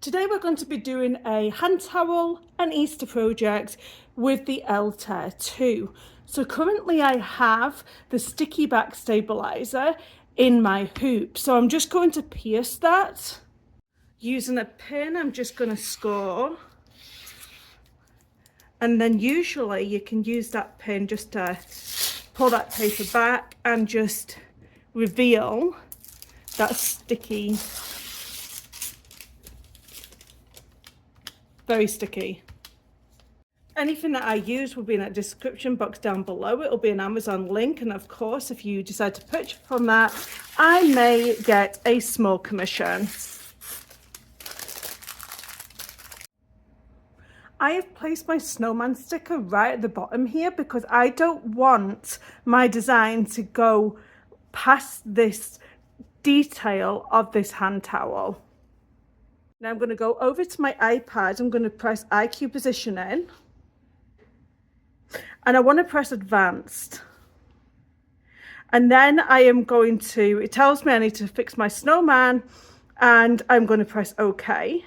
Today we're going to be doing a hand towel and Easter project with the Elta 2. So currently I have the sticky back stabilizer in my hoop. So I'm just going to pierce that. Using a pin, I'm just going to score. And then usually you can use that pin just to pull that paper back and just reveal that sticky, very sticky. Anything that I use will be in that description box down below. It'll be an Amazon link, and of course if you decide to purchase from that, I may get a small commission. I have placed my snowman sticker right at the bottom here because I don't want my design to go past this detail of this hand towel. Now I'm going to go over to my iPad. I'm going to press IQ positioning. And I want to press advanced. And then I am going to, it tells me I need to fix my snowman, and I'm going to press OK.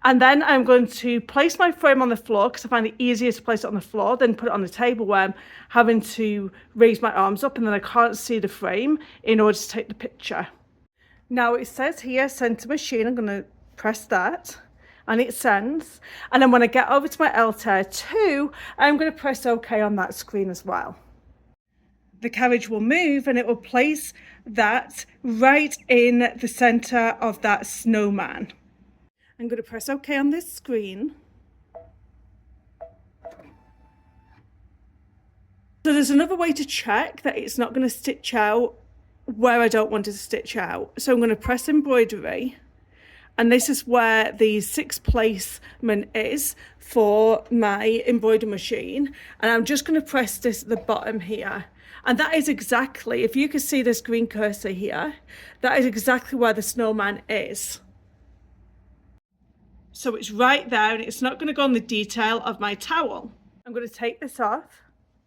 And then I'm going to place my frame on the floor because I find it easier to place it on the floor than put it on the table where I'm having to raise my arms up and then I can't see the frame in order to take the picture. Now it says here, send to machine. I'm going to press that and it sends. And then when I get over to my Elta 2, I'm going to press OK on that screen as well. The carriage will move and it will place that right in the center of that snowman. I'm going to press OK on this screen. So there's another way to check that it's not going to stitch out where I don't want it to stitch out. So I'm going to press embroidery, and this is where the 6th placement is for my embroidery machine. And I'm just going to press this at the bottom here. And that is exactly, if you can see this green cursor here, that is exactly where the snowman is. So it's right there and it's not going to go on the detail of my towel. I'm going to take this off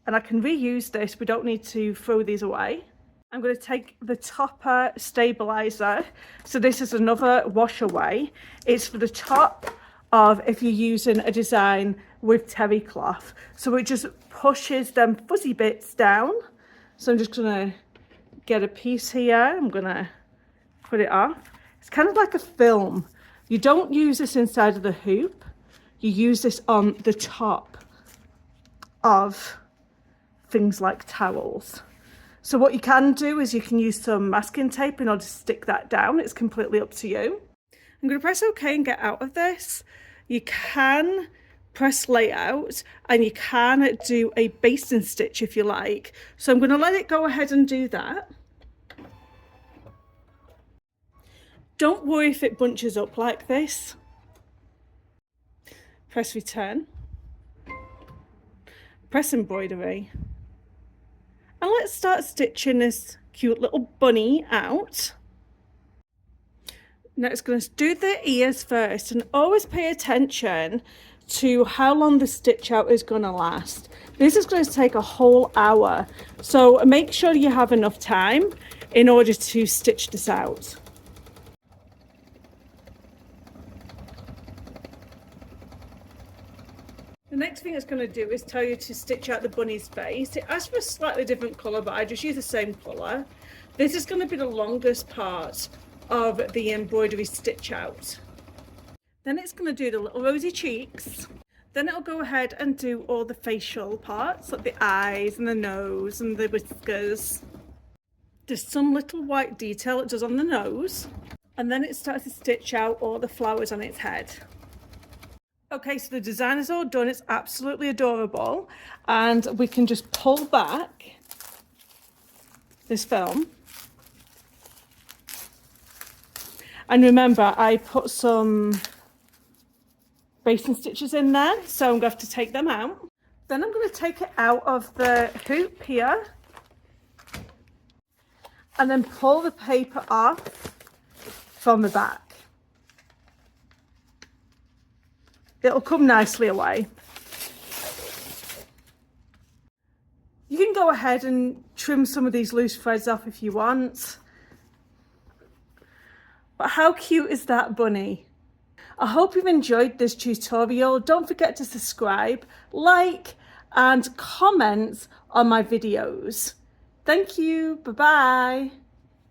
and I can reuse this. We don't need to throw these away. I'm going to take the topper stabilizer. So this is another wash away. It's for the top of if you're using a design with terry cloth. So it just pushes them fuzzy bits down. So I'm just going to get a piece here. I'm going to put it off. It's kind of like a film. You don't use this inside of the hoop. You use this on the top of things like towels. So what you can do is you can use some masking tape in order to stick that down. It's completely up to you. I'm going to press OK and get out of this. You can press layout and you can do a basting stitch if you like. So I'm going to let it go ahead and do that. Don't worry if it bunches up like this. Press return. Press embroidery. And let's start stitching this cute little bunny out. Now it's going to do the ears first, and always pay attention to how long the stitch out is going to last. This is going to take a whole hour. So make sure you have enough time in order to stitch this out. The next thing it's going to do is tell you to stitch out the bunny's face. It asks for a slightly different colour, but I just use the same colour. This is going to be the longest part of the embroidery stitch out. Then it's going to do the little rosy cheeks. Then it'll go ahead and do all the facial parts, like the eyes and the nose and the whiskers. There's some little white detail it does on the nose. And then it starts to stitch out all the flowers on its head. Okay, so the design is all done. It's absolutely adorable. And we can just pull back this film. And remember, I put some basting stitches in there, so I'm going to have to take them out. Then I'm going to take it out of the hoop here. And then pull the paper off from the back. It'll come nicely away. You can go ahead and trim some of these loose threads off if you want. But how cute is that bunny? I hope you've enjoyed this tutorial. Don't forget to subscribe, like, and comment on my videos. Thank you. Bye-bye.